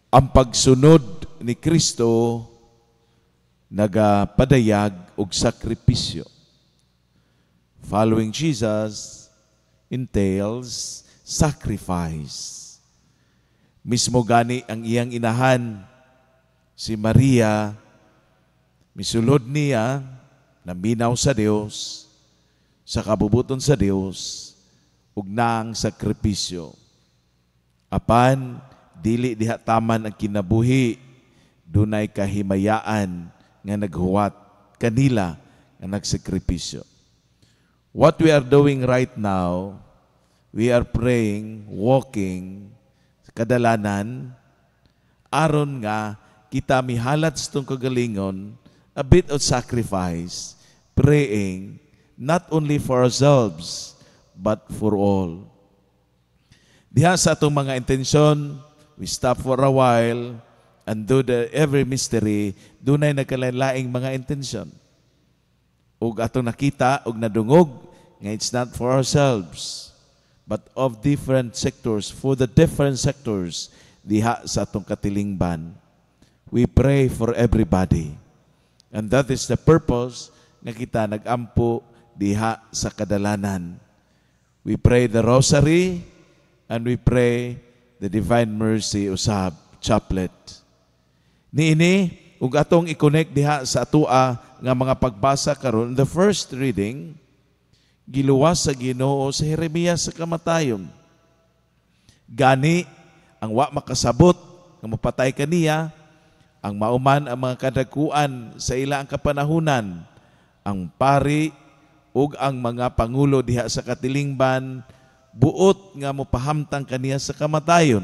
Ang pagsunod ni Kristo nagapadayag og sakripisyo. Following Jesus entails sacrifice. Mismo gani ang iyang inahan, si Maria, misulod niya, naminaw sa Dios, sa kabubuton sa Dios, ug naang sakripisyo. Apan, dili diha taman ang kinabuhi, dunay kahimayaan nga naghuwat kanila nga nagsakripisyo. What we are doing right now, we are praying, walking, kadalanan, aron nga kita mihalat sa itong kagalingon, a bit of sacrifice, praying, not only for ourselves, but for all. Diha sa itong mga intensyon, we stop for a while, and do the every mystery, dunay nagkalain-laing mga intensyon. Ug atong nakita, ug nadungog, nga it's not for ourselves, but of different sectors, for the different sectors, diha sa atong katilingban. We pray for everybody. And that is the purpose nga kita nagampo diha sa kadalanan. We pray the rosary, and we pray the Divine Mercy usab chaplet. Niini, ug atong i-connect diha sa atua nga mga pagbasa karon. The first reading, giluwas sa Ginoo sa Jeremias sa kamatayon. Gani, ang wa makasabot nga mapatay kaniya, ang mauman ang mga kadakuan sa ilang kapanahunan, ang pari ug ang mga pangulo diha sa katilingban, buot nga mopahamtang kaniya sa kamatayon.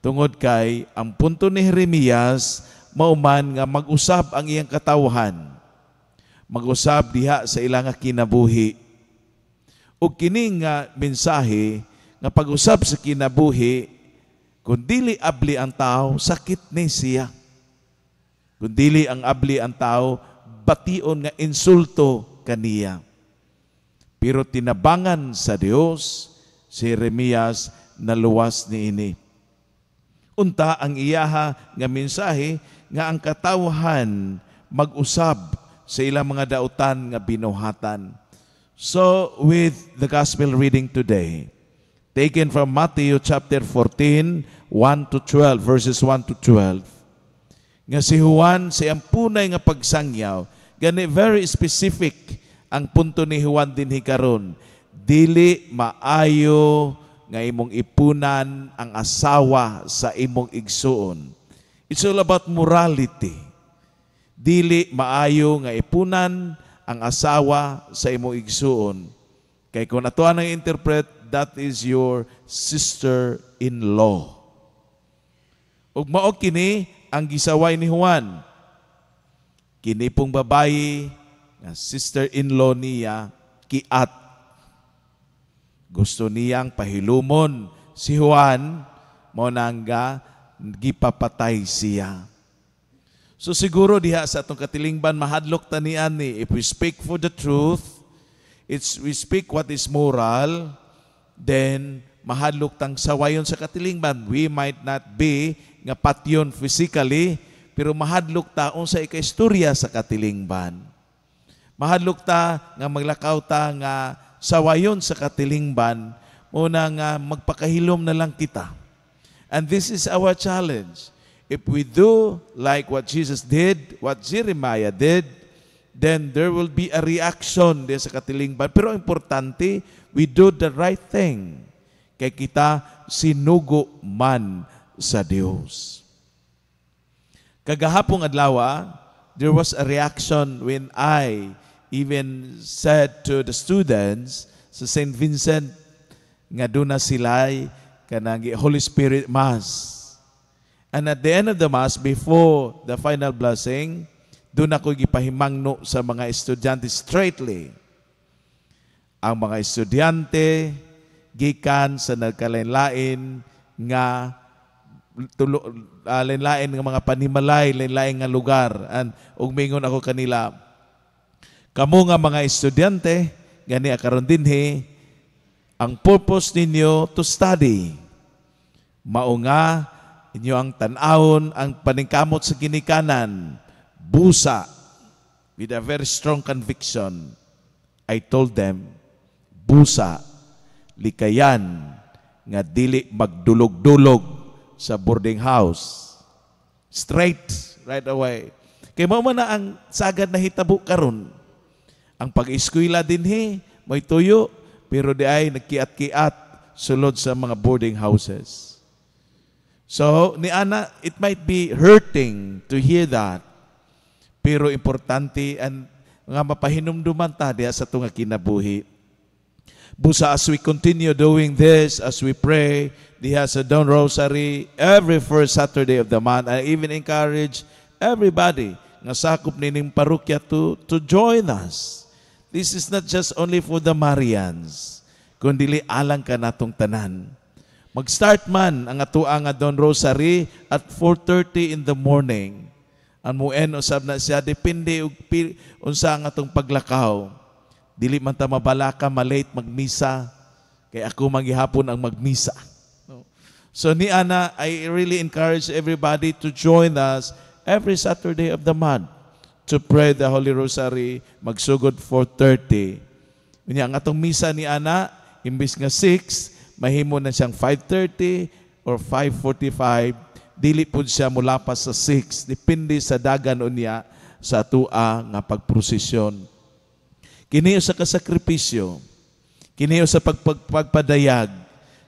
Tungod kay ang punto ni Jeremias mauman nga mag-usab ang iyang katawhan, mag-usab diha sa ilang kinabuhi. O kining nga mensahe nga pag-usab sa kinabuhi, kung dili abli ang tao, sakit ni siya. Kung dili ang abli ang tao, bation nga insulto kaniya. Pero tinabangan sa Dios si Jeremias naluwas niini. Unta ang iyaha nga mensahe nga ang katawhan mag-usab sa ilang mga dautan nga binuhatan. So, with the gospel reading today, taken from Matthew chapter 14, 1 to 12, verses 1 to 12, nga si Juan sa ampunay nga pagsangyaw, gani very specific ang punto ni Juan din hikaron, dili maayo nga imong ipunan ang asawa sa imong igsuon. It's all about morality. Dili maayo nga ipunan ang asawa sa imong igsuon. Kay kung ato ang interpret, that is your sister-in-law. Ug mao kini ang gisaway ni Juan. Kini pong babayi nga sister-in-law niya kiat. Gusto niyang pahilumon si Juan, mao nangga gipapatay siya. So siguro diha sa atong katilingban mahadlok tanian ni, if we speak for the truth, we speak what is moral, then mahadlok tang sawayon sa katilingban. We might not be nga patyon physically, pero mahadlok ta unsa ikaistorya sa katilingban. Mahadlok ta nga maglakaw ta nga sawayon sa katilingban, muna nga magpakahilom na lang kita. And this is our challenge. If we do like what Jesus did, what Jeremiah did, then there will be a reaction din sa katilingban. Pero importante, we do the right thing. Kay kita sinugo man sa Dios. Kagahapong adlaw, there was a reaction when I even said to the students sa St. Vincent nga doon na sila'y kanang Holy Spirit Mass. And at the end of the Mass, before the final blessing, doon ako gipahimangno sa mga estudyante straightly. Ang mga estudyante, gikan sa nagkalain-lain nga lain-lain nga mga panimalay, lain-lain nga lugar. And ugmingon ako kanila, kamo nga mga estudyante, gani akaron dinhi, ang purpose ninyo to study. Mao nga inyo ang tanawon ang paningkamot sa ginikanan, busa, with a very strong conviction. I told them, busa, likayan, nga dili magdulog-dulog sa boarding house. Straight, right away. Kaya mo na ang sagad na hitabo karon. Ang pag-eskwela dinhi, may tuyo, pero di ay nagkiat-kiat sulod sa mga boarding houses. So, ni Ana, it might be hurting to hear that. Pero importante ang nga mapahinumduman ta diha sa tunga kinabuhi. Busa as we continue doing this, as we pray diha sa Dawn Rosary every first Saturday of the month, I even encourage everybody nga sakop nining parokya to join us. This is not just only for the Marians, kundi alang ka natong tanan. Mag-start man ang atua nga Dawn Rosary at 4:30 in the morning. Ang muen usab na siya, depende unsa ang atong paglakaw. Dili man ta mabalaka, malate magmisa, kay ako maghihapon ang magmisa. No? So ni Ana, I really encourage everybody to join us every Saturday of the month to pray the Holy Rosary, magsugod 4:30. Unya ang atong misa ni Ana, imbis nga 6, mahimo na siyang 5:30 or 5:45. Dili pud siya mulapas sa 6. Depende sa dagan unya sa atua nga pagprosesyon. Kini sa kasakripisyo, kini sa pagpadayag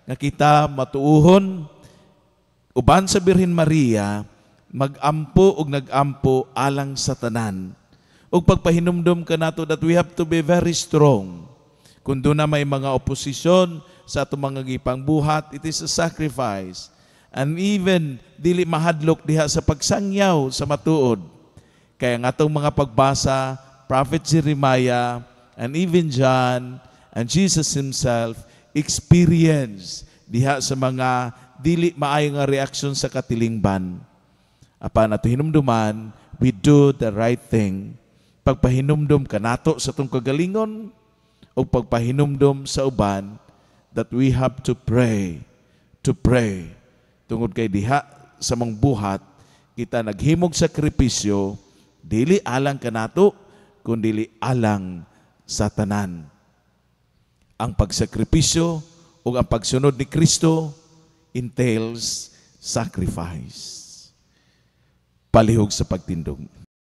nga kita matuuhon uban sa Birhen Maria, magampo ug nagampo alang sa tanan. Ug pagpahinumdom ka nato that we have to be very strong. Kung doon na may mga oposisyon sa atong mga gipang buhat, it is a sacrifice. And even dili mahadlok diha sa pagsangyaw sa matuod. Kaya nga itong mga pagbasa, Prophet Jeremiah, and even John, and Jesus himself, experience diha sa mga dili maayo nga reaksyon sa katilingban. Apan ato hinumduman, we do the right thing. Pagpahinumdum ka nato sa itong kagalingon, o pagpahinumdum sa uban, that we have to pray. Tungod kay diha sa mong buhat, kita naghimog sakripisyo, dili alang kanato, kundi alang sa tanan. Ang pagsakripisyo o ang pagsunod ni Kristo entails sacrifice. Palihog sa pagtindog.